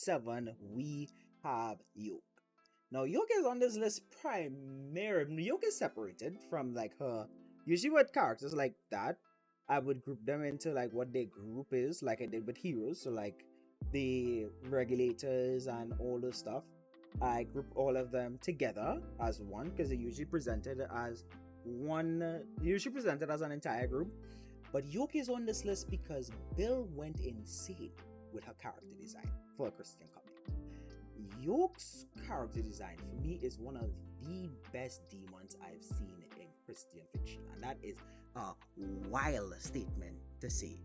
7, we have Yoke. Now, Yoke is on this list primarily. Yoke is separated from like her. Usually, with characters like that, I would group them into like what their group is, like I did with heroes. So, like the regulators and all the stuff. I group all of them together as one because they're usually presented as one, usually presented as an entire group. But Yoke is on this list because Bill went insane with her character design for a Christian comic. Yoke's character design for me is one of the best demons I've seen in Christian fiction, and that is a wild statement to say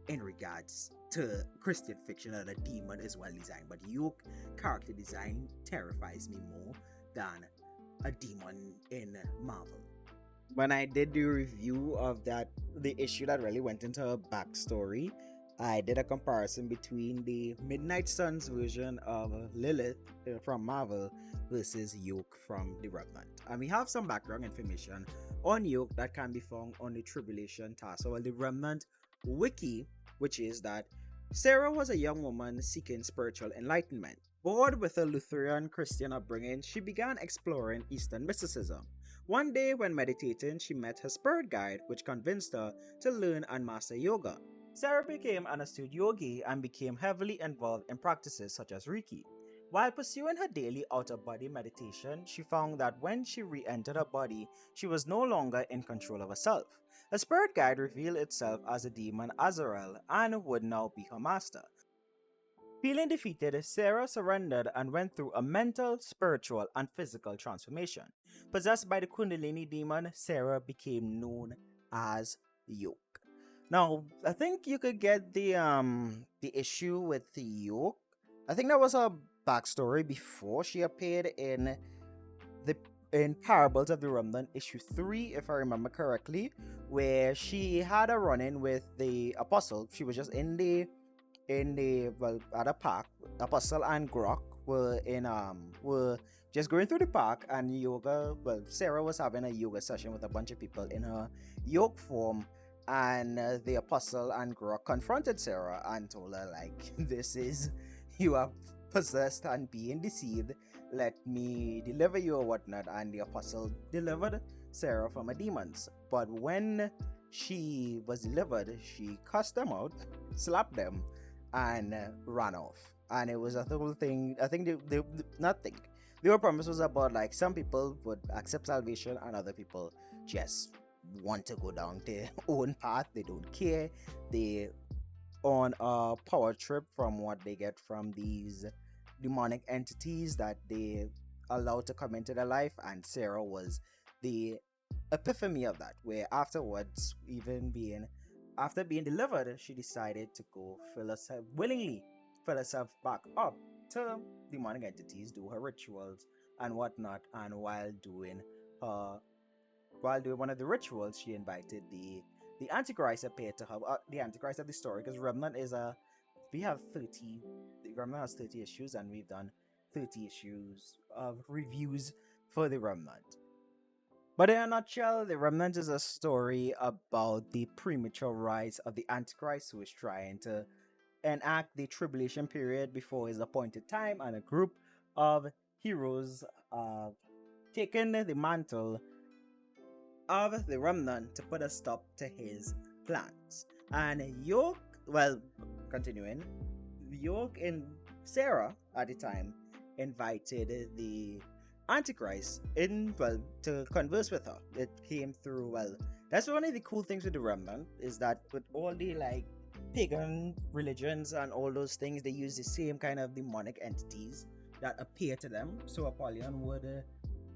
in regards to Christian fiction that a demon is well designed. But Yoke character design terrifies me more than a demon in Marvel. When I did the review of the issue that really went into her backstory, I did a comparison between the Midnight Suns version of Lilith from Marvel versus Yoke from the Remnant. And we have some background information on Yoke that can be found on the Tribulation Task, or the Remnant Wiki, which is that Sara was a young woman seeking spiritual enlightenment. Bored with a Lutheran Christian upbringing, she began exploring Eastern mysticism. One day when meditating, she met her spirit guide, which convinced her to learn and master yoga. Sara became an astute yogi and became heavily involved in practices such as reiki. While pursuing her daily out-of-body meditation, she found that when she re-entered her body, she was no longer in control of herself. A spirit guide revealed itself as the demon Azrael and would now be her master. Feeling defeated, Sara surrendered and went through a mental, spiritual, and physical transformation. Possessed by the Kundalini demon, Sara became known as Yoke. Now, I think you could get the issue with the Yoke. I think that was her backstory before she appeared in Parables of the Remnant issue 3, if I remember correctly, where she had a run-in with the apostle. She was just at a park. Apostle and Grok were just going through the park, and Sara was having a yoga session with a bunch of people in her Yoke form. And the apostle and Grok confronted Sara and told her, like, you are possessed and being deceived. Let me deliver you or whatnot. And the apostle delivered Sara from her demons. But when she was delivered, she cussed them out, slapped them, and ran off. And it was a whole thing. I think they the whole premise was about like some people would accept salvation and other people just want to go down their own path. They don't care. They on a power trip from what they get from these demonic entities that they allow to come into their life. And Sara was the epiphany of that, where afterwards, after being delivered, she decided to willingly fill herself back up to demonic entities, do her rituals and whatnot. And while doing one of the rituals, she invited the Antichrist appeared to her. The Antichrist of the story, because Remnant Remnant has 30 issues, and we've done 30 issues of reviews for the Remnant. But in a nutshell, the Remnant is a story about the premature rise of the Antichrist, who is trying to enact the tribulation period before his appointed time, and a group of heroes taking the mantle of the Remnant to put a stop to his plans. And continuing, Yoke and Sara at the time invited the Antichrist to converse with her. It came through, that's one of the cool things with the Remnant, is that with all the like pagan religions and all those things, they use the same kind of demonic entities that appear to them. So Apollyon would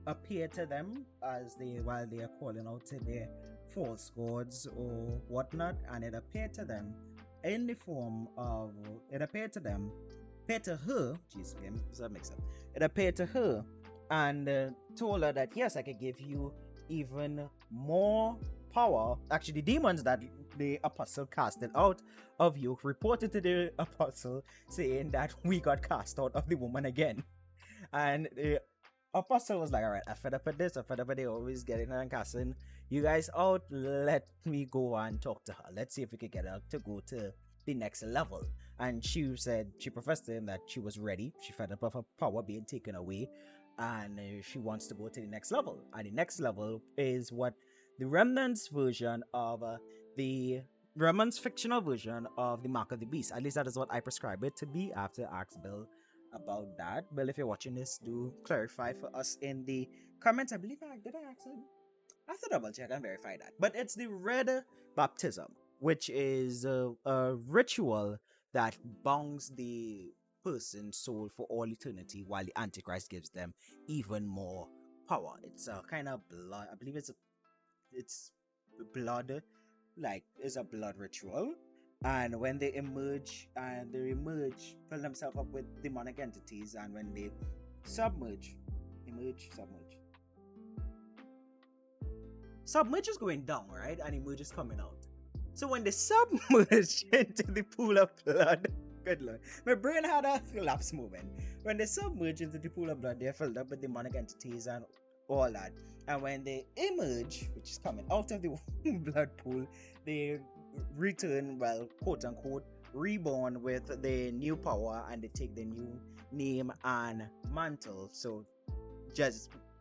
appear to them while they are calling out to their false gods or whatnot, and it appeared to them in the form of it appeared to her and told her that yes, I could give you even more power. Actually, the demons that the apostle casted out of Yoke reported to the apostle saying that we got cast out of the woman again. And the apostle was like, all right, I fed up with this. I fed up with it always getting her and casting you guys out. Let me go and talk to her. Let's see if we can get her to go to the next level. And she professed to him that she was ready. She fed up of her power being taken away, and she wants to go to the next level. And the next level is what the Remnant's version of the Remnant's fictional version of the Mark of the Beast. At least that is what I prescribe it to be. I have to ask Bill about that. Bill, if you're watching this, do clarify for us in the comments. I believe I ask him. I have to double check and verify that. But it's the red baptism, which is a ritual that bonds the person's soul for all eternity, while the Antichrist gives them even more power. It's a kind of blood. I believe it's blood, like it's a blood ritual. And when they emerge, fill themselves up with demonic entities, and when they submerge. Submerge is going down, right? And emerge is coming out. So when they submerge into the pool of blood, good lord, my brain had a lapse moment. When they submerge into the pool of blood, they're filled up with demonic entities and all that. And when they emerge, which is coming out of the blood pool, they return, well, quote unquote, reborn with the new power, and they take the new name and mantle. So,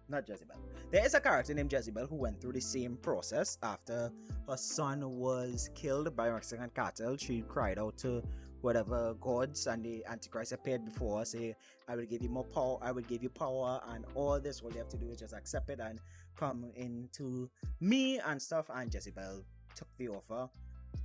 not Jezebel. There is a character named Jezebel who went through the same process. After her son was killed by a Mexican cartel, she cried out to whatever gods, and the Antichrist appeared before her, say, I will give you more power, I will give you power, and all this, all you have to do is just accept it and come into me and stuff. And Jezebel took the offer.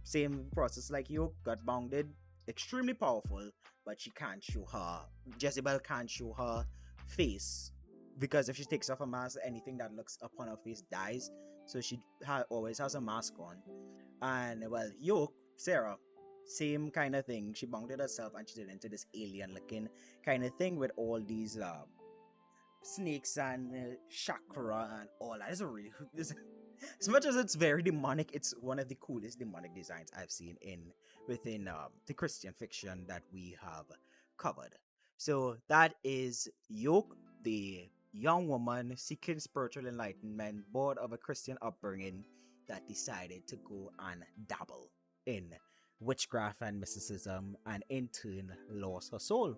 Same process like you, got bounded, extremely powerful, but Jezebel can't show her face, because if she takes off a mask, anything that looks upon her face dies. So she always has a mask on. And well, YOKE, Sara, same kind of thing. She bounded herself and she turned into this alien looking kind of thing with all these snakes and chakra and all that. It's a really as much as it's very demonic, it's one of the coolest demonic designs I've seen within the Christian fiction that we have covered. So that is YOKE, the young woman seeking spiritual enlightenment, bored of a Christian upbringing, that decided to go and dabble in witchcraft and mysticism, and in turn lost her soul.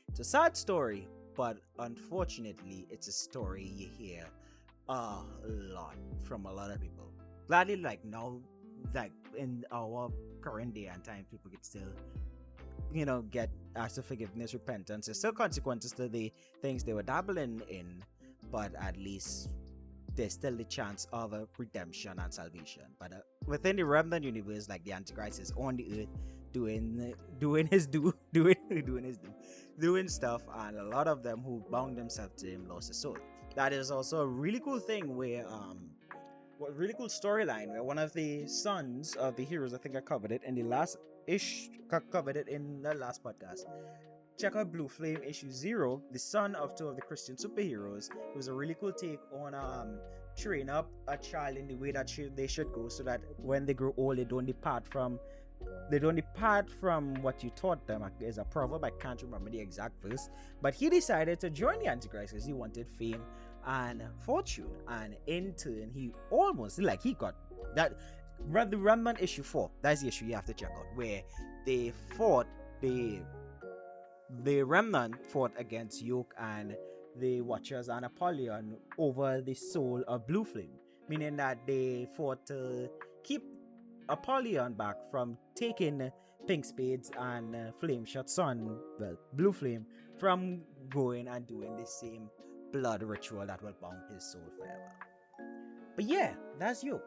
It's a sad story, but unfortunately it's a story you hear a lot from a lot of people. Gladly, like now, like in our current day and time, people could still, get asked for forgiveness, repentance. There's still consequences to the things they were dabbling in, but at least there's still the chance of a redemption and salvation. But within the Remnant universe, like, the Antichrist is on the earth doing stuff, and a lot of them who bound themselves to him lost their soul. That is also a really cool thing where really cool storyline where one of the sons of the heroes, I think I covered it in the last podcast. Check out Blue Flame issue 0, the son of two of the Christian superheroes. It was a really cool take on train up a child in the way that they should go, so that when they grow old, they don't depart from what you taught them. Is a proverb, I can't remember the exact verse, but he decided to join the Antichrist because he wanted fame and fortune, and in turn he got that. The Remnant issue 4, that's the issue you have to check out, where they fought the Remnant fought against YOKE and the Watchers and Apollyon over the soul of Blue Flame, meaning that they fought to keep Apollyon back from taking Pink Spades and Flame Shot Son, Blue Flame, from going and doing the same blood ritual that will bound his soul forever. But yeah, that's YOKE.